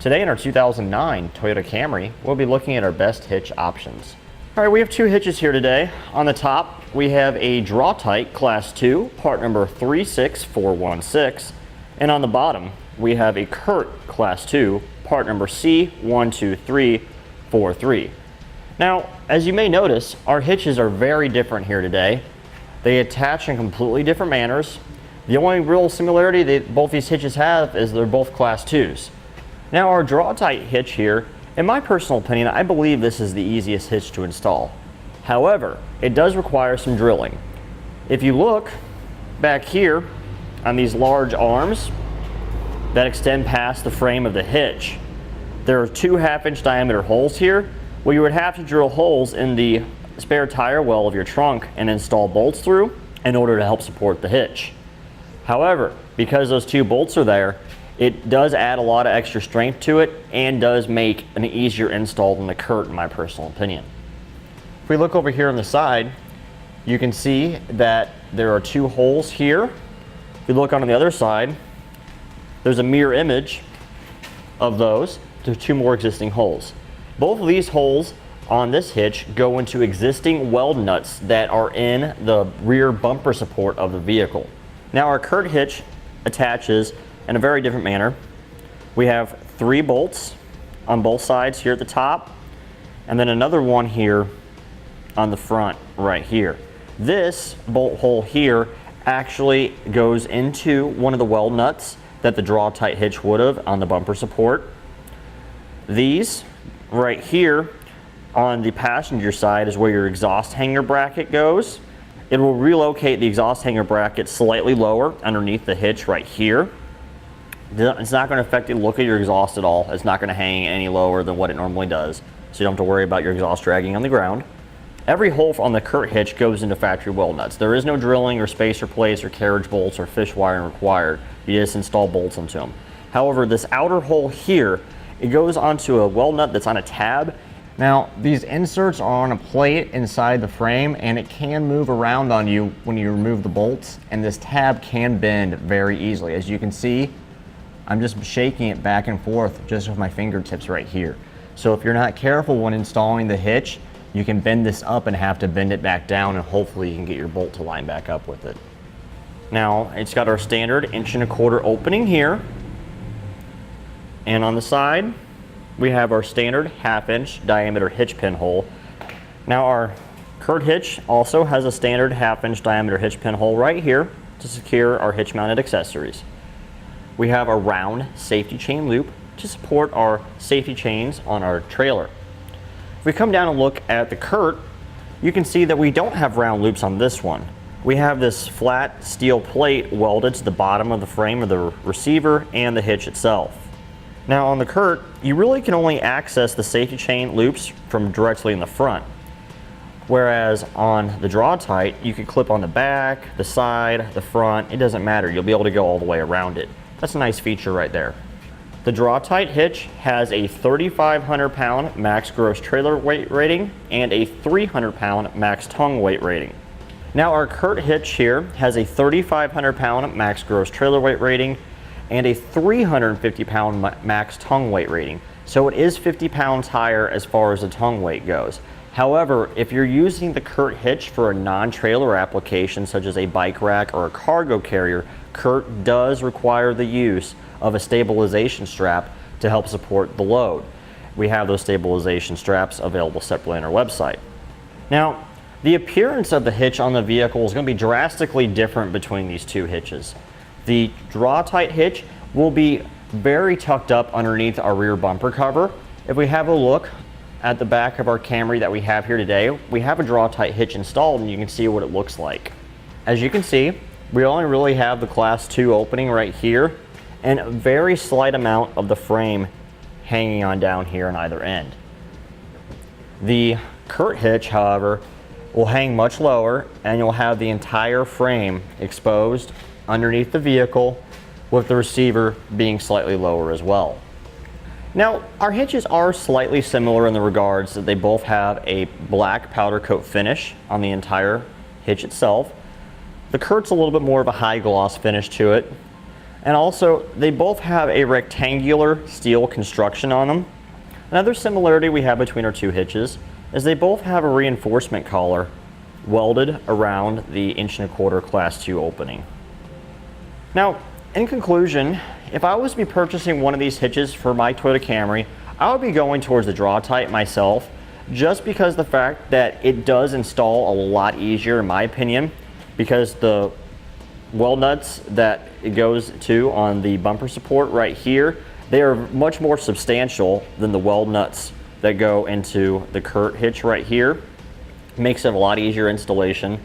Today in our 2009 Toyota Camry, we'll be looking at our best hitch options. All right, we have two hitches here today. On the top, we have a Draw-Tite Class 2, part number 36416. And on the bottom, we have a Curt Class 2, part number C12343. Now, as you may notice, our hitches are very different here today. They attach in completely different manners. The only real similarity that both these hitches have is they're both Class 2s. Now, our Draw-Tite hitch here, in my personal opinion, I believe this is the easiest hitch to install. However, it does require some drilling. If you look back here on these large arms that extend past the frame of the hitch, there are two 1/2-inch diameter holes here where you would have to drill holes in the spare tire well of your trunk and install bolts through in order to help support the hitch. However, because those two bolts are there, it does add a lot of extra strength to it and does make an easier install than the Curt, in my personal opinion. If we look over here on the side, you can see that there are two holes here. If you look on the other side, there's a mirror image of those. There's two more existing holes. Both of these holes on this hitch go into existing weld nuts that are in the rear bumper support of the vehicle. Now, our Curt hitch attaches in a very different manner. We have 3 bolts on both sides here at the top, and then another one here on the front right here. This bolt hole here actually goes into one of the weld nuts that the Draw-Tite hitch would have on the bumper support. These right here on the passenger side is where your exhaust hanger bracket goes. It will relocate the exhaust hanger bracket slightly lower underneath the hitch right here. It's not going to affect the look of your exhaust at all. It's not going to hang any lower than what it normally does, so you don't have to worry about your exhaust dragging on the ground. Every hole on the Curt hitch goes into factory weld nuts. There is no drilling or spacer plates or carriage bolts or fish wiring required. You just install bolts into them. However, this outer hole here, it goes onto a weld nut that's on a tab. Now, these inserts are on a plate inside the frame, and it can move around on you when you remove the bolts, and this tab can bend very easily. As you can see, I'm just shaking it back and forth just with my fingertips right here. So if you're not careful when installing the hitch, you can bend this up and have to bend it back down, and hopefully you can get your bolt to line back up with it. Now, it's got our standard 1.25" opening here. And on the side, we have our standard 1/2-inch diameter hitch pin hole. Now, our Curt hitch also has a standard 1/2-inch diameter hitch pin hole right here to secure our hitch mounted accessories. We have a round safety chain loop to support our safety chains on our trailer. If we come down and look at the Curt, you can see that we don't have round loops on this one. We have this flat steel plate welded to the bottom of the frame of the receiver and the hitch itself. Now, on the Curt, you really can only access the safety chain loops from directly in the front. Whereas on the Draw-Tite, you can clip on the back, the side, the front, it doesn't matter. You'll be able to go all the way around it. That's a nice feature right there. The Draw-Tite hitch has a 3,500 pound max gross trailer weight rating and a 300 pound max tongue weight rating. Now, our Curt hitch here has a 3,500 pound max gross trailer weight rating and a 350 pound max tongue weight rating. So it is 50 pounds higher as far as the tongue weight goes. However, if you're using the Curt hitch for a non-trailer application such as a bike rack or a cargo carrier, Curt does require the use of a stabilization strap to help support the load. We have those stabilization straps available separately on our website. Now, the appearance of the hitch on the vehicle is going to be drastically different between these two hitches. The Draw-Tite hitch will be very tucked up underneath our rear bumper cover. If we have a look at the back of our Camry that we have here today, we have a Draw-Tite hitch installed, and you can see what it looks like. As you can see, we only really have the Class 2 opening right here and a very slight amount of the frame hanging on down here on either end. The Curt hitch, however, will hang much lower, and you'll have the entire frame exposed underneath the vehicle, with the receiver being slightly lower as well. Now, our hitches are slightly similar in the regards that they both have a black powder coat finish on the entire hitch itself. The Curt's a little bit more of a high gloss finish to it. And also, they both have a rectangular steel construction on them. Another similarity we have between our two hitches is they both have a reinforcement collar welded around the 1¼ Class 2 opening. Now, in conclusion, if I was to be purchasing one of these hitches for my Toyota Camry, I would be going towards the Draw-Tite myself, just because the fact that it does install a lot easier in my opinion, because the weld nuts that it goes to on the bumper support right here, they are much more substantial than the weld nuts that go into the Curt hitch right here. Makes it a lot easier installation.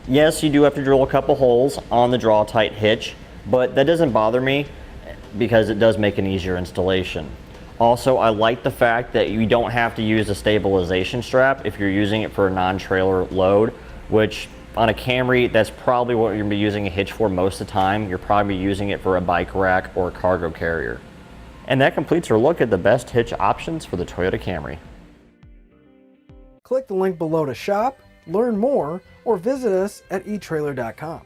Yes, you do have to drill a couple holes on the Draw-Tite hitch, but that doesn't bother me because it does make an easier installation. Also, I like the fact that you don't have to use a stabilization strap if you're using it for a non-trailer load, which on a Camry, that's probably what you're going to be using a hitch for most of the time. You're probably using it for a bike rack or a cargo carrier. And that completes our look at the best hitch options for the Toyota Camry. Click the link below to shop, learn more, or visit us at etrailer.com.